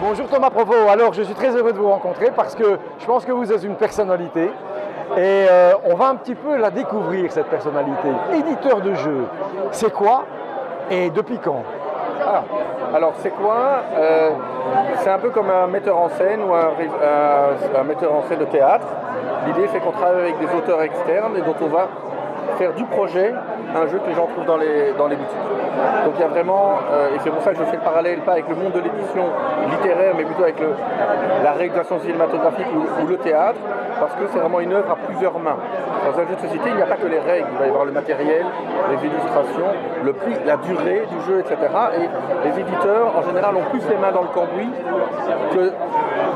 Bonjour Thomas Provo, alors je suis très heureux de vous rencontrer parce que je pense que vous êtes une personnalité et on va un petit peu la découvrir cette personnalité. Éditeur de jeux, c'est quoi et depuis quand? Alors c'est quoi C'est un peu comme un metteur en scène ou un metteur en scène de théâtre. L'idée c'est qu'on travaille avec des auteurs externes et dont on va faire du projet un jeu que les gens trouvent dans les boutiques. Donc il y a vraiment, et c'est pour ça que je fais le parallèle, pas avec le monde de l'édition littéraire, mais plutôt avec la réalisation cinématographique ou le théâtre, parce que c'est vraiment une œuvre à plusieurs mains. Dans un jeu de société, il n'y a pas que les règles, il va y avoir le matériel, les illustrations, le prix, la durée du jeu, etc. Et les éditeurs, en général, ont plus les mains dans le cambouis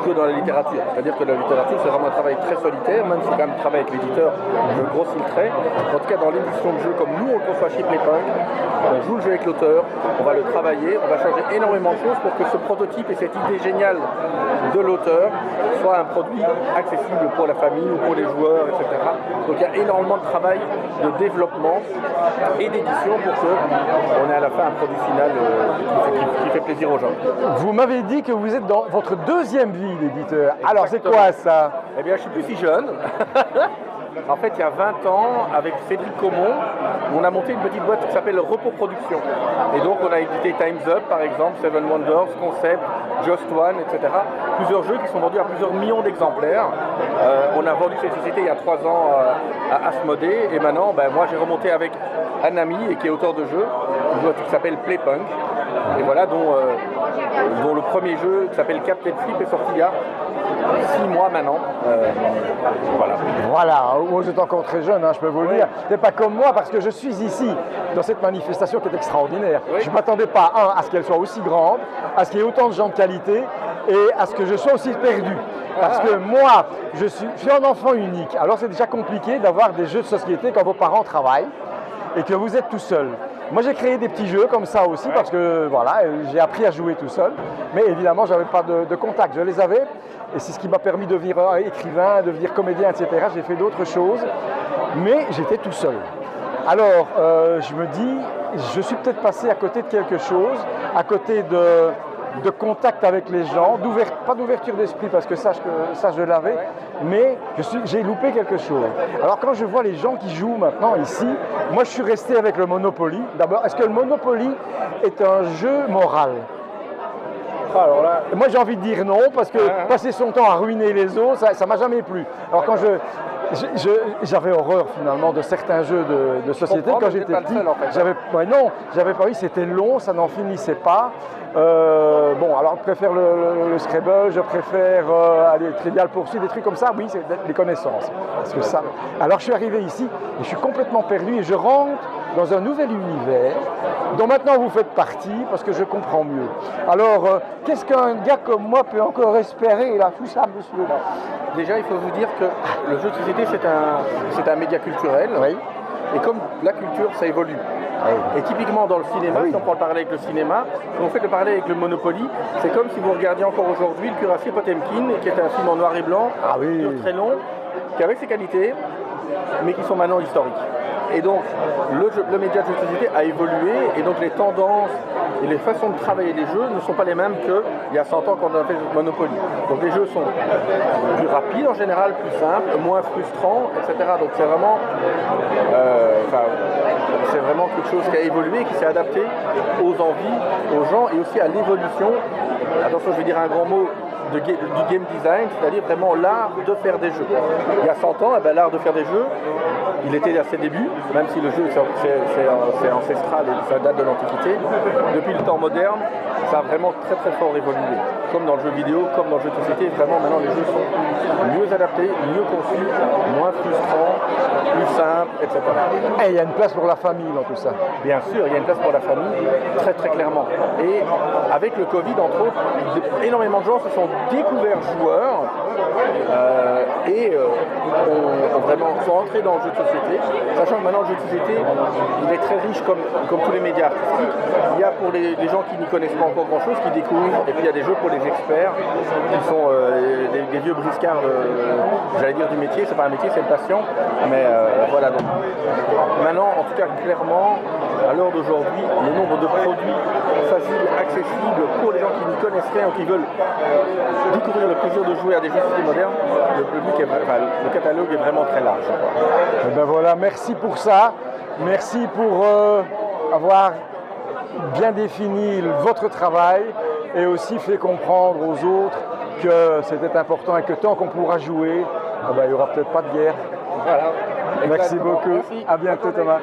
que dans la littérature. C'est-à-dire que la littérature, c'est vraiment un travail très solitaire, même si c'est quand même un travail avec l'éditeur, je grossis le trait. En tout cas, dans l'édition de jeu, comme nous, on le conçoit chez Playpunk, on joue le jeu avec l'auteur, on va le travailler, on va changer énormément de choses pour que ce prototype et cette idée géniale de l'auteur soit un produit accessible pour la famille ou pour les joueurs, etc. Donc il y a énormément de travail de développement et d'édition pour qu'on ait à la fin un produit final qui fait plaisir aux gens. Vous m'avez dit que vous êtes dans votre deuxième vie d'éditeur. Alors c'est quoi ça? Eh bien je ne suis plus si jeune. En fait, il y a 20 ans, avec Cédric Comon, on a monté une petite boîte qui s'appelle Repos Production. Et donc, on a édité Time's Up, par exemple, Seven Wonders, Concept, Just One, etc. Plusieurs jeux qui sont vendus à plusieurs millions d'exemplaires. On a vendu cette société il y a 3 ans à Asmodée. Et maintenant, moi, j'ai remonté avec un ami et qui est auteur de jeux, une boîte qui s'appelle Playpunk. Et voilà, dont le premier jeu qui s'appelle Captain Flip est sorti il y a 6 mois maintenant. Voilà, moi j'étais encore très jeune, je peux vous le dire. C'est pas comme moi parce que je suis ici dans cette manifestation qui est extraordinaire. Oui. Je ne m'attendais pas, à ce qu'elle soit aussi grande, à ce qu'il y ait autant de gens de qualité et à ce que je sois aussi perdu. Parce que moi, je suis un enfant unique. Alors c'est déjà compliqué d'avoir des jeux de société quand vos parents travaillent et que vous êtes tout seul. Moi j'ai créé des petits jeux comme ça aussi parce que voilà, j'ai appris à jouer tout seul. Mais évidemment, je n'avais pas de contact. Je les avais et c'est ce qui m'a permis de devenir écrivain, de devenir comédien, etc. J'ai fait d'autres choses, mais j'étais tout seul. Alors je me dis, je suis peut-être passé à côté de quelque chose, à côté de contact avec les gens, pas d'ouverture d'esprit parce que ça je l'avais, mais j'ai loupé quelque chose. Alors quand je vois les gens qui jouent maintenant ici, moi je suis resté avec le Monopoly. D'abord, est-ce que le Monopoly est un jeu moral ? Alors là, moi j'ai envie de dire non, parce que passer son temps à ruiner les autres, ça m'a jamais plu. Alors quand j'avais horreur finalement de certains jeux de société quand j'étais petit. J'avais pas eu, c'était long, ça n'en finissait pas. Alors je préfère le Scrabble, je préfère Trivial Pursuit, des trucs comme ça, oui, c'est des connaissances. Parce que ça. Alors je suis arrivé ici et je suis complètement perdu et je rentre dans un nouvel univers dont maintenant vous faites partie parce que je comprends mieux. Alors, qu'est-ce qu'un gars comme moi peut encore espérer là, tout ça, monsieur? Déjà, il faut vous dire que le jeu de société, c'est un média culturel. Oui. Et comme la culture, ça évolue. Oui. Et typiquement dans le cinéma, si on prend le parallèle avec le cinéma, si on fait le parallèle avec le Monopoly, c'est comme si vous regardiez encore aujourd'hui le Cuirassier Potemkin, qui est un film en noir et blanc, très long, qui avait ses qualités, mais qui sont maintenant historiques. Et donc, le média de jeu de société a évolué, et donc les tendances et les façons de travailler les jeux ne sont pas les mêmes qu'il y a 100 ans quand on a fait Monopoly. Donc les jeux sont plus rapides en général, plus simples, moins frustrants, etc. Donc c'est vraiment, quelque chose qui a évolué, qui s'est adapté aux envies, aux gens, et aussi à l'évolution. Attention, je vais dire un grand mot, du game design, c'est-à-dire vraiment l'art de faire des jeux. Il y a 100 ans, l'art de faire des jeux, il était à ses débuts, même si le jeu c'est ancestral et ça date de l'Antiquité. Depuis le temps moderne, ça a vraiment très très fort évolué. Comme dans le jeu vidéo, comme dans le jeu de société, vraiment maintenant les jeux sont mieux adaptés, mieux conçus, moins frustrants, plus simples, etc. Et il y a une place pour la famille dans tout ça. Bien sûr, il y a une place pour la famille, très très clairement. Et avec le Covid, entre autres, énormément de gens se sont découverts joueurs sont entrés dans le jeu de société, sachant que maintenant le jeu de société il est très riche comme tous les médias artistiques. Il y a pour les gens qui n'y connaissent pas encore grand chose, qui découvrent, et puis il y a des jeux pour les experts qui sont des vieux briscards j'allais dire du métier, c'est pas un métier, c'est une passion, mais voilà. Donc maintenant en tout cas clairement à l'heure d'aujourd'hui, le nombre de produits faciles, accessibles pour les gens qui n'y connaissent rien ou qui veulent découvrir le plaisir de jouer à des jeux de société modernes, le catalogue est vraiment très large. Et ben voilà, merci pour ça. Merci pour avoir bien défini votre travail et aussi fait comprendre aux autres que c'était important et que tant qu'on pourra jouer, il n'y aura peut-être pas de guerre. Voilà. Merci beaucoup. Merci. À bientôt Thomas.